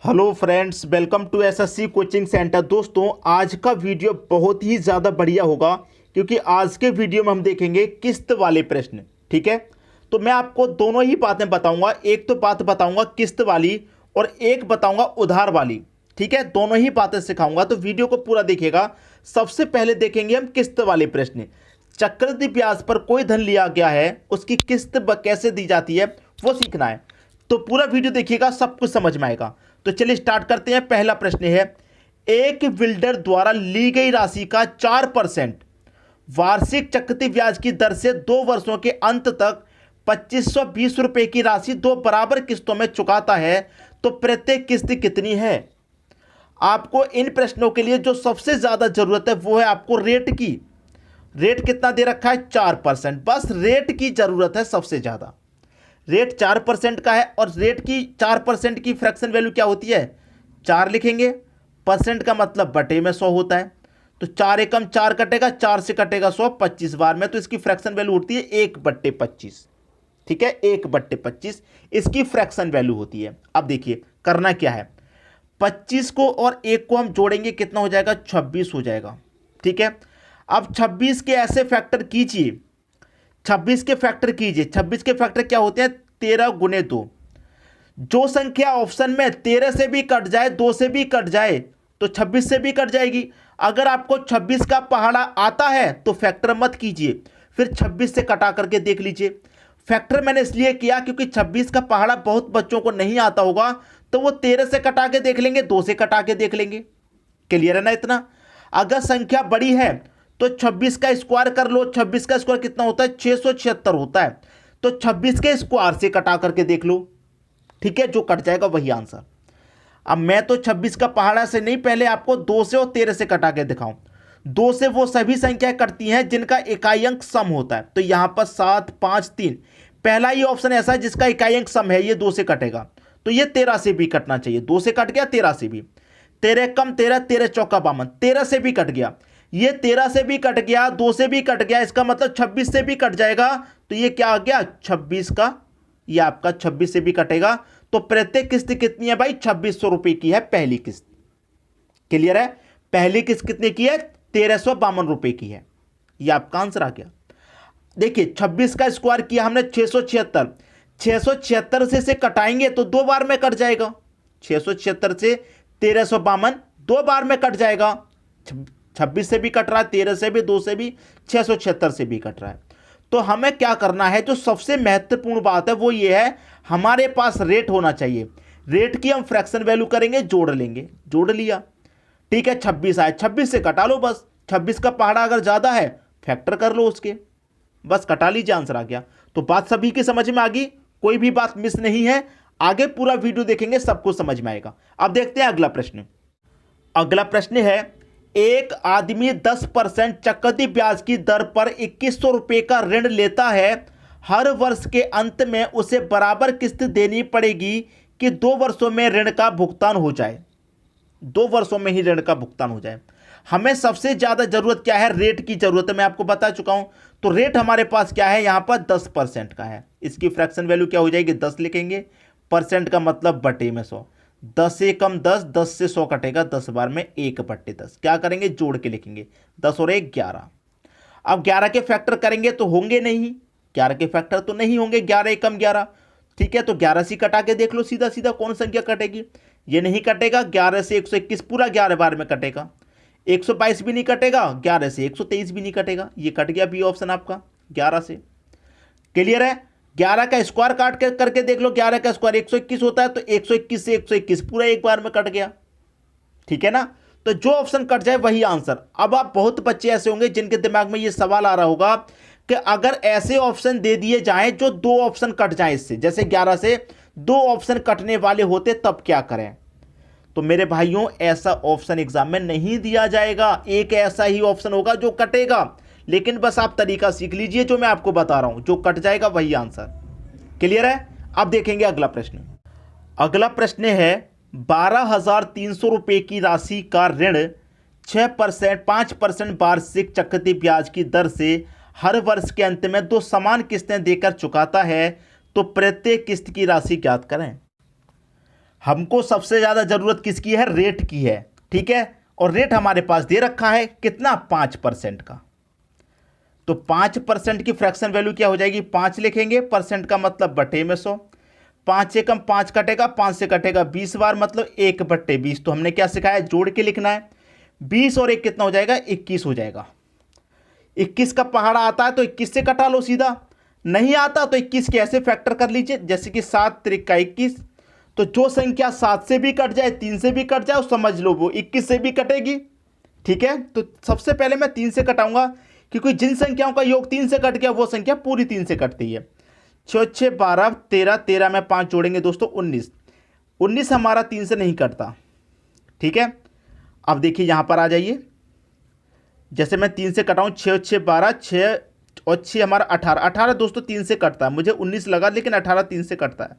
Hello friends, welcome to SSC coaching centre. दोस्तों, आज का वीडियो बहुत ही ज़्यादा बढ़िया होगा क्योंकि आज के वीडियो में हम देखेंगे किस्त वाले प्रश्न। ठीक है, तो मैं आपको दोनों ही बातें बताऊंगा। एक तो बात बताऊंगा किस्त वाली और एक बताऊंगा उधार वाली। ठीक है, दोनों ही बातें सिखाऊंगा, तो वीडियो को पूरा देखिएगा। सबसे पहले देखेंगे हम किस्त वाले प्रश्न। चक्रवृद्धि ब्याज पर कोई धन लिया गया है, उसकी किस्त कैसे दी जाती है वो सीखना है। तो पूरा वीडियो देखिएगा, सब कुछ समझ में आएगा। तो चलिए स्टार्ट करते हैं। पहला प्रश्न है, एक बिल्डर द्वारा ली गई राशि का 4% वार्षिक चक्रवृद्धि ब्याज की दर से 2 वर्षों के अंत तक 2520 रुपए की राशि 2 बराबर किस्तों में चुकाता है, तो प्रत्येक किस्त कितनी है। आपको इन प्रश्नों के लिए जो सबसे ज्यादा जरूरत है वो है आपको रेट की। रेट कितना दे रखा है? 4%। बस रेट की जरूरत है सबसे ज्यादा। रेट 4% का है और रेट की 4% की फ्रैक्शन वैल्यू क्या होती है? 4 लिखेंगे। परसेंट का मतलब बटे में 100 होता है, तो 4 एकम 4 कटेगा, 4 से कटेगा 100 25 बार में, तो इसकी फ्रैक्शन वैल्यू होती है 1/25। ठीक है, 1/25 इसकी फ्रैक्शन वैल्यू होती है। अब देखिए करना क्या है, 25 को और 1 को हम जोड़ेंगे, कितना हो जाएगा? 26 हो जाएगा। ठीक है, अब 26 के ऐसे फैक्टर कीजिए, 26 के फैक्टर कीजिए। 26 के फैक्टर क्या होते हैं? 13 गुने 2। जो संख्या ऑप्शन में 13 से भी कट जाए, 2 से भी कट जाए, तो 26 से भी कट जाएगी। अगर आपको 26 का पहाड़ा आता है तो फैक्टर मत कीजिए, फिर 26 से कटा करके देख लीजिए। फैक्टर मैंने इसलिए किया क्योंकि 26 का पहाड़ा बहुत बच्चों को नहीं आता होगा, तो वो 13 से कटा के देख लेंगे, 2 से कटा के देख लेंगे। क्लियर है ना इतना? अगर संख्या बड़ी है तो 26 का स्क्वायर कर लो। 26 का स्क्वायर कितना होता है? 676 होता है, तो 26 के स्क्वायर से कटा करके देख लो। ठीक है, जो कट जाएगा वही आंसर। अब मैं तो 26 का पहाड़ा से नहीं, पहले आपको 2 से और 13 से कटा के दिखाऊं। 2 से वो सभी संख्याएं कटती हैं जिनका इकाई अंक सम होता है, तो यहां पर 7 5 3 पहला ही ऑप्शन ऐसा है जिसका इकाई अंक सम है, ये 2 से कटेगा, तो ये 13 से भी कटना चाहिए। 2 से कट गया, 13 से भी। 13 कम 13, 13 चौका 52, 13 से भी कट गया। ये 13 से भी कट गया, 2 से भी कट गया, इसका मतलब 26 से भी कट जाएगा, तो ये क्या आ गया? 26 का, ये आपका 26 से भी कटेगा। तो प्रत्येक किस्त कितनी है भाई? 2600 रुपए की है पहली किस्त। क्लियर है? पहली किस्त कितने की है? 1352 रुपए की है। ये आपका आंसर आ गया। देखिए 26 का स्क्वायर किया हमने 676, 676 से कटाएंगे तो 2 बार में कट जाएगा। 676 से 1352 2 बार में कट जाएगा। 26 से भी कट रहा है, 13 से भी, 2 से भी, 676 से भी कट रहा है। तो हमें क्या करना है, जो सबसे महत्वपूर्ण बात है वो ये है, हमारे पास रेट होना चाहिए। रेट की हम फ्रैक्शन वैल्यू करेंगे, जोड़ लेंगे। जोड़ लिया, ठीक है, 26 आए, 26 से कटा लो बस। 26 का पहाड़ा अगर ज्यादा है फैक्टर कर लो उसके, बस कटा लीजिए, आंसर आ गया। तो बात सभी की समझ में आ गई, कोई भी बात मिस नहीं है। आगे पूरा वीडियो देखेंगे, सबको समझ में आएगा। अब देखते हैं अगला प्रश्न। अगला प्रश्न है, एक आदमी 10% चक्रवृद्धि ब्याज की दर पर 2100 रुपए का ऋण लेता है। हर वर्ष के अंत में उसे बराबर किस्त देनी पड़ेगी कि 2 वर्षों में ऋण का भुगतान हो जाए। 2 वर्षों में ही ऋण का भुगतान हो जाए। हमें सबसे ज्यादा जरूरत क्या है? रेट की जरूरत है, मैं आपको बता चुका हूं। तो रेट हमारे पास क्या है? यहां पर 10% का है। इसकी फ्रैक्शन वैल्यू क्या हो जाएगी? 10 लिखेंगे। परसेंट का मतलब बटे में 100। 10 से कम 10, 10 से 100 कटेगा, 10 बार में 1/10। क्या करेंगे? जोड़ के लिखेंगे, 10 और 1 11। अब 11 के फैक्टर करेंगे तो होंगे नहीं, 11 के फैक्टर तो नहीं होंगे, 11 एकम 11। ठीक है, तो 11 से कटा के देख लो सीधा सीधा कौन संख्या कटेगी। ये नहीं कटेगा, 11 से 121 पूरा 11 बार में कटेगा। 122 भी नहीं कटेगा, 11 से 123 भी नहीं कटेगा, ये कट गया बी ऑप्शन आपका 11 से। क्लियर है? 11 का स्क्वायर काट के करके देख लो, 11 का स्क्वायर 121 होता है, तो 121 से 121 पूरा एक बार में कट गया। ठीक है ना? तो जो ऑप्शन कट जाए वही आंसर। अब आप बहुत बच्चे ऐसे होंगे जिनके दिमाग में ये सवाल आ रहा होगा कि अगर ऐसे ऑप्शन दे दिए जाएं जो 2 ऑप्शन कट जाएं इससे, जैसे 11 से 2 ऑप्शन कटने वाले होते, तब क्या करें? तो मेरे भाइयों, ऐसा ऑप्शन एग्जाम में नहीं दिया जाएगा। एक ऐसा ही ऑप्शन होगा जो कटेगा, लेकिन बस आप तरीका सीख लीजिए जो मैं आपको बता रहा हूं, जो कट जाएगा वही आंसर। क्लियर है? अब देखेंगे अगला प्रश्न। अगला प्रश्न है, 12,300 रुपए की राशि का ऋण 6% 5% वार्षिक चक्रवृद्धि ब्याज की दर से हर वर्ष के अंत में 2 समान किस्तें देकर चुकाता है, तो प्रत्येक किस्त की राशि ज्ञात करें। हमको सबसे ज़्यादा ज़रूरत किसकी है? रेट की है, ठीक है। और रेट हमारे पास दे रखा है कितना? 5% का। तो 5% की फ्रैक्शन वैल्यू क्या हो जाएगी? 5 लिखेंगे, परसेंट का मतलब बटे में 100। 5 एकम 5 कटेगा, 5 से कटेगा 20 बार, मतलब 1/20। तो हमने क्या सिखाया? जोड़ के लिखना है। 20 और 1 कितना हो जाएगा? 21 हो जाएगा। 21 का पहाड़ा आता है तो 21 से कटा लो सीधा, नहीं आता तो 21 के ऐसे फैक्टर कर लीजिए, जैसे कि 7 त्रिका 21। तो जो संख्या 7 से भी कट जाए, 3 से भी कट जाए, समझ लो वो 21 से भी कटेगी, ठीक है। तो सबसे पहले मैं 3 से कटाऊंगा, क्योंकि जिन संख्याओं का योग 3 से कट गया वो संख्या पूरी 3 से कटती है। 6 6 12 13, 13 में 5 जोड़ेंगे दोस्तों 19। 19 हमारा 3 से नहीं कटता, ठीक है। अब देखिए यहां पर आ जाइए, जैसे मैं 3 से कटाऊं, 6 6 12, 6 और 6 हमारा 18। 18 दोस्तों 3 से कटता है, मुझे 19 लगा लेकिन 18 3 से कटता है,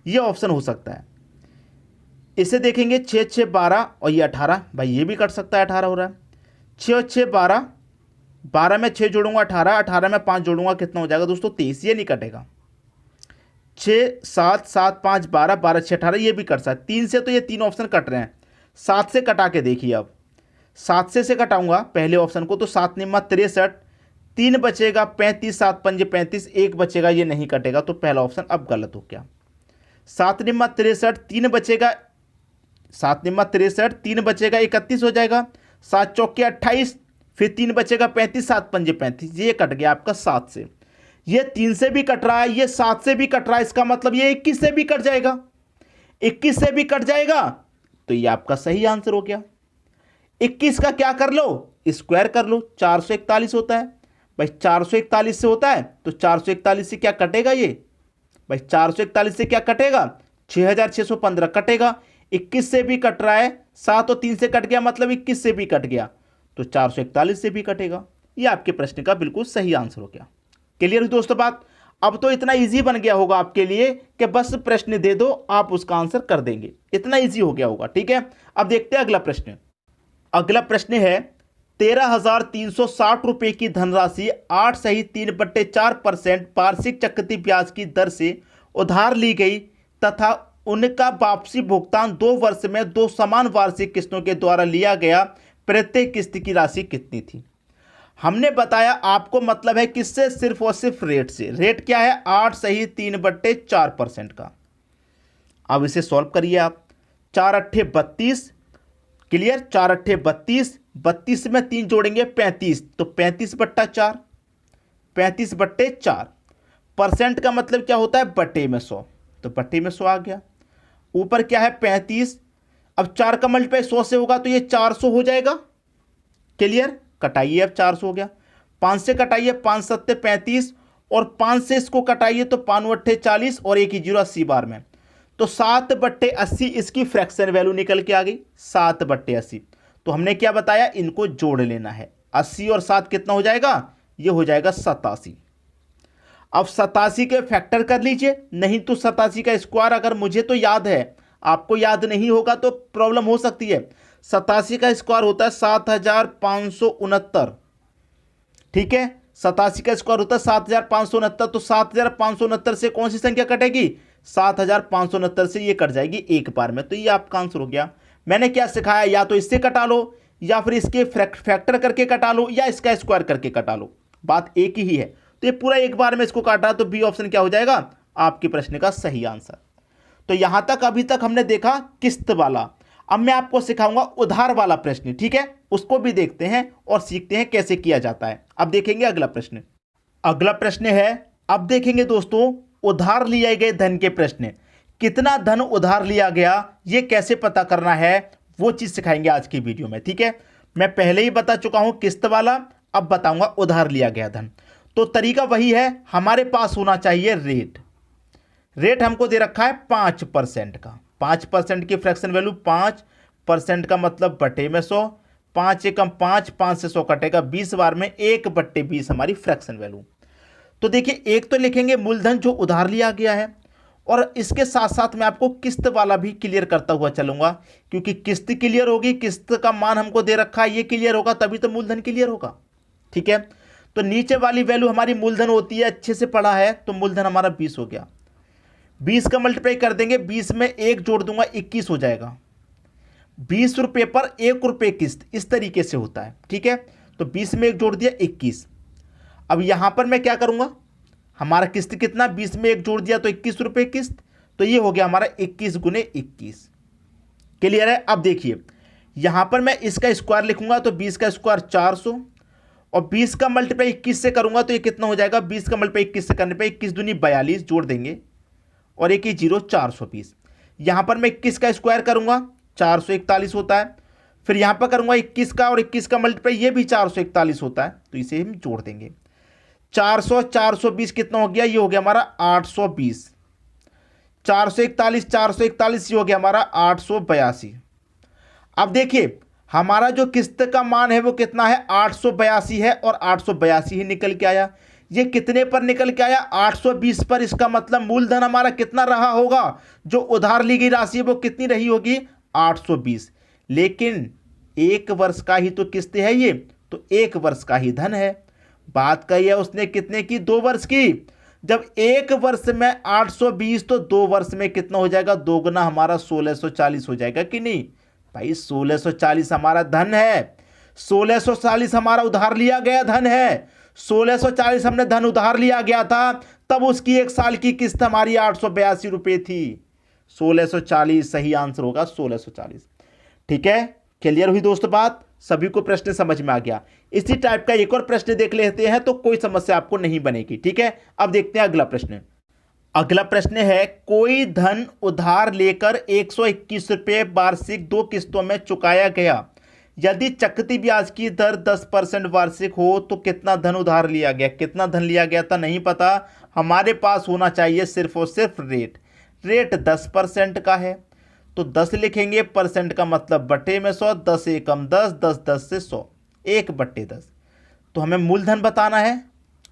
ये ऑप्शन हो सकता है। इसे देखेंगे 6 6 12 और ये 18, भाई ये भी कट सकता है, 18 हो रहा है। 6 और 6 12, 12 में 6 जोड़ूंगा 18, 18 में 5 जोड़ूंगा कितना हो जाएगा दोस्तों? 23, ये नहीं कटेगा। 6 7 7 5 12, 12 6 18, ये भी कट सकता है। 3 से तो ये 3 ऑप्शन कट रहे हैं। 7 से कटा के देखिए, अब 7 से कटाऊंगा पहले ऑप्शन को, तो 7 निम्मा 63, 3 बचेगा 35, 7 पंजे 35, 1 बचेगा, ये नहीं कटेगा, तो पहला ऑप्शन अब गलत हो गया। 7 निम्मा 63, 3 बचेगा, 7 निम्मा 63, 3 बचेगा 31 हो जाएगा। 7 चौके 28, फिर 3 बचेगा 35, 7 पंजे 35, ये कट गया आपका 7 से। ये 3 से भी कट रहा है, ये 7 से भी कट रहा है, इसका मतलब ये 21 से भी कट जाएगा। 21 से भी कट जाएगा तो ये आपका सही आंसर हो गया। 21 का क्या कर लो? स्क्वायर कर लो, 441 होता है भाई। 441 से होता है तो 441 से क्या कटेगा? ये भाई 441 से क्या कटेगा? 6615 कटेगा। 21 से भी कट रहा है, 7 और 3 से कट गया, मतलब 21 से भी कट गया, तो 441 से भी कटेगा। ये आपके प्रश्न का बिल्कुल सही आंसर हो गया। क्लियर हुई दोस्तों बात? अब तो इतना इजी बन गया होगा आपके लिए कि बस प्रश्न दे दो, आप उसका आंसर कर देंगे, इतना इजी हो गया होगा, ठीक है। अब देखते हैं अगला प्रश्न। अगला प्रश्न है 13,360 रुपए की धनराशि 8 सही 3/4% वार्षिक चक्रवृद्धि ब्याज की दर से उधार ली गई तथा उनका वापसी भुगतान 2 वर्ष में 2 समान वार्षिक किस्तों के द्वारा लिया गया। प्रत्येक किस्त की राशि कितनी थी? हमने बताया आपको मतलब है किससे? सिर्फ और सिर्फ रेट से। रेट क्या है? 8 सही 3/4% का। अब इसे सॉल्व करिए आप। 4 अट्ठे 32, क्लियर, 4 अट्ठे 32, 32 में 3 जोड़ेंगे 35, तो 35/4, 35/4। परसेंट का मतलब क्या होता है? बटे में 100, तो बटे में 100 आ गया। ऊपर क्या है? 35। अब 4 का मल्टीप्लाई 100 से होगा तो ये 400 हो जाएगा। क्लियर, कटाइए, अब 400 हो गया। 5 से कटाइए, 5 सत्ते 35, और 5 से इसको कटाइए तो 5 अट्ठे 40, और 1 जीरो 80 बार में, तो 7/80 इसकी फ्रैक्शन वैल्यू निकल के आ गई, 7/80। तो हमने क्या बताया? इनको जोड़ लेना है। 80 और 7 कितना हो जाएगा? ये हो जाएगा 87। अब 87 के फैक्टर कर लीजिए, नहीं तो 87 का स्क्वायर अगर मुझे तो याद है, आपको याद नहीं होगा तो प्रॉब्लम हो सकती है। 87 का स्क्वायर होता है 7569, ठीक है। 87 का स्क्वायर होता है 7569, तो 7569 से कौन सी संख्या कटेगी? 7569 से ये कट जाएगी एक बार में, तो ये आपका आंसर हो गया। मैंने क्या सिखाया? या तो इससे कटा लो, या फिर इसके फैक्टर करके कटा लो, या इसका स्क्वायर करके कटा लो, बात एक ही है। तो ये पूरा एक बार में इसको काटा तो बी ऑप्शन क्या हो जाएगा? आपके प्रश्न का सही आंसर। तो यहां तक अभी तक हमने देखा किस्त वाला। अब मैं आपको सिखाऊंगा उधार वाला प्रश्न, ठीक है। उसको भी देखते हैं और सीखते हैं कैसे किया जाता है। अब देखेंगे अगला प्रश्न। अगला प्रश्न है, अब देखेंगे दोस्तों उधार लिए गए धन के प्रश्न। कितना धन उधार लिया गया, यह कैसे पता करना है, वो चीज सिखाएंगे आज की वीडियो में, ठीक है। मैं पहले ही बता चुका हूं किस्त वाला, अब बताऊंगा उधार लिया गया धन। तो तरीका वही है, हमारे पास होना चाहिए रेट। रेट हमको दे रखा है 5% का। 5% की फ्रैक्शन वैल्यू 5% का मतलब बटे में 100। 5 एकम 5, 5 से 100 कटेगा 20 बार में, 1/20 हमारी फ्रैक्शन वैल्यू। तो देखिए, एक तो लिखेंगे मूलधन जो उधार लिया गया है, और इसके साथ साथ मैं आपको किस्त वाला भी क्लियर करता हुआ चलूंगा, क्योंकि किस्त क्लियर होगी, किस्त का मान हमको दे रखा है, ये क्लियर होगा तभी तो मूलधन क्लियर होगा, ठीक है। तो नीचे वाली वैल्यू हमारी मूलधन होती है, अच्छे से पढ़ा है, तो मूलधन हमारा 20 हो गया। 20 का मल्टीप्लाई कर देंगे, 20 में 1 जोड़ दूंगा 21 हो जाएगा। 20 रुपये पर 1 रुपये किस्त, इस तरीके से होता है। ठीक है, तो 20 में 1 जोड़ दिया 21। अब यहां पर मैं क्या करूंगा, हमारा किस्त कितना, 20 में 1 जोड़ दिया तो 21 रुपये किस्त, तो ये हो गया हमारा 21 गुने 21। क्लियर है। अब देखिए यहां पर मैं इसका स्क्वायर लिखूंगा तो 20 का स्क्वायर 400 और 20 का मल्टीप्लाई 21 से करूंगा तो ये कितना हो जाएगा, 20 का मल्टीप्लाई 21 से करने पे 21 दूनी 42 जोड़ देंगे और 1 0 420। यहां पर मैं 21 का स्क्वायर करूंगा 441 होता है, फिर यहां पर करूंगा 21 का और 21 का मल्टीप्लाई ये भी 441 होता है, तो इसे हम जोड़ देंगे। 400 420 कितना हो गया, ये हो गया हमारा 820। 441 441 ये हो गया हमारा 882। अब देखिए हमारा जो किस्त का मान है वो कितना है, 882 है और 882 ही निकल के आया। ये कितने पर निकल के आया, 820 पर। इसका मतलब मूलधन हमारा कितना रहा होगा, जो उधार ली गई राशि है वो कितनी रही होगी, 820। लेकिन 1 वर्ष का ही तो किस्त है ये, तो 1 वर्ष का ही धन है। बात कही है उसने कितने की, 2 वर्ष की। जब 1 वर्ष में 820 तो 2 वर्ष में कितना हो जाएगा, 2 गुना हमारा 1640 हो जाएगा कि नहीं भाई। 1640 हमारा धन है, 1640 हमारा उधार लिया गया धन है। 1640 हमने धन उधार लिया गया था, तब उसकी 1 साल की किस्त हमारी 882 रुपये थी। 1640 सही आंसर होगा, 1640। ठीक है, क्लियर हुई दोस्तों बात, सभी को प्रश्न समझ में आ गया। इसी टाइप का एक और प्रश्न देख लेते हैं तो कोई समस्या आपको नहीं बनेगी। ठीक है, अब देखते हैं अगला प्रश्न। अगला प्रश्न है, कोई धन उधार लेकर 121 रुपये वार्षिक 2 किस्तों में चुकाया गया। यदि चक्रवृद्धि ब्याज की दर 10% वार्षिक हो तो कितना धन उधार लिया गया। कितना धन लिया गया था नहीं पता, हमारे पास होना चाहिए सिर्फ और सिर्फ रेट। रेट 10% का है तो 10 लिखेंगे, परसेंट का मतलब बटे में 100, 10 एकम 10, 10 10 से 100, 1/10। तो हमें मूलधन बताना है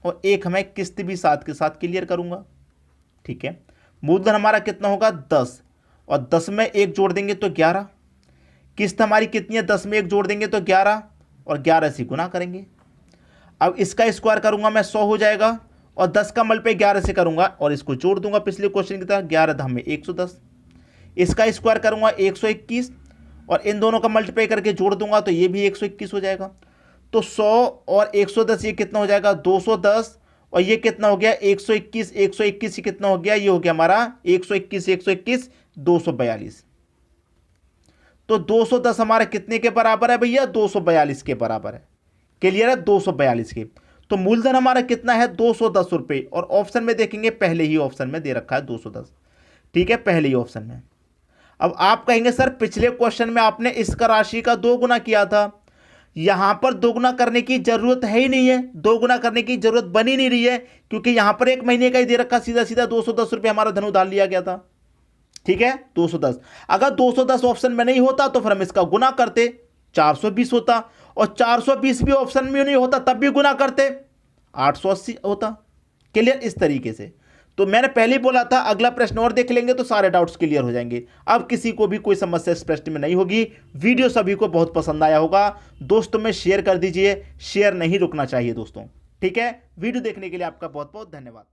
और एक हमें किस्त भी साथ के साथ क्लियर करूंगा। ठीक है, मूलधन हमारा कितना होगा 10 और 10 में 1 जोड़ देंगे तो 11। किस्त हमारी कितनी है, 10 में 1 जोड़ देंगे तो 11 और 11 से गुना करेंगे। अब इसका स्क्वायर करूंगा मैं 100 हो जाएगा और 10 का मल्टीप्लाई 11 से करूंगा और इसको जोड़ दूंगा पिछले क्वेश्चन की तरह, 11 धाम में 110। इसका स्क्वायर करूंगा 121 और इन दोनों का मल्टीप्लाई करके जोड़ दूंगा तो ये भी 121 हो जाएगा। तो 100 और 110 ये कितना हो जाएगा, 210 और ये कितना हो गया 121। 121 कितना हो गया, ये हो गया हमारा 121 121 242। तो 210 हमारा कितने के बराबर है भैया, 242 के बराबर है। क्लियर है, 242 के। तो मूलधन हमारा कितना है 210 रुपये और ऑप्शन में देखेंगे पहले ही ऑप्शन में दे रखा है 210। ठीक है, पहले ही ऑप्शन में। अब आप कहेंगे सर पिछले क्वेश्चन में आपने इस राशि का 2 गुना किया था, यहां पर 2 गुना करने की जरूरत है ही नहीं है, 2 गुना करने की जरूरत बनी नहीं रही है क्योंकि यहां पर 1 महीने का ही दे रखा, सीधा सीधा 210 रुपये हमारा धन उधार लिया गया था। ठीक है, 210। अगर 210 ऑप्शन में नहीं होता तो फिर हम इसका गुना करते, 420 होता और 420 भी ऑप्शन में नहीं होता तब भी गुना करते, 880 होता। क्लियर, इस तरीके से। तो मैंने पहले ही बोला था अगला प्रश्न और देख लेंगे तो सारे डाउट्स क्लियर हो जाएंगे। अब किसी को भी कोई समस्या इस प्रश्न में नहीं होगी। वीडियो सभी को बहुत पसंद आया होगा, दोस्तों में शेयर कर दीजिए, शेयर नहीं रुकना चाहिए दोस्तों। ठीक है, वीडियो देखने के लिए आपका बहुत बहुत धन्यवाद।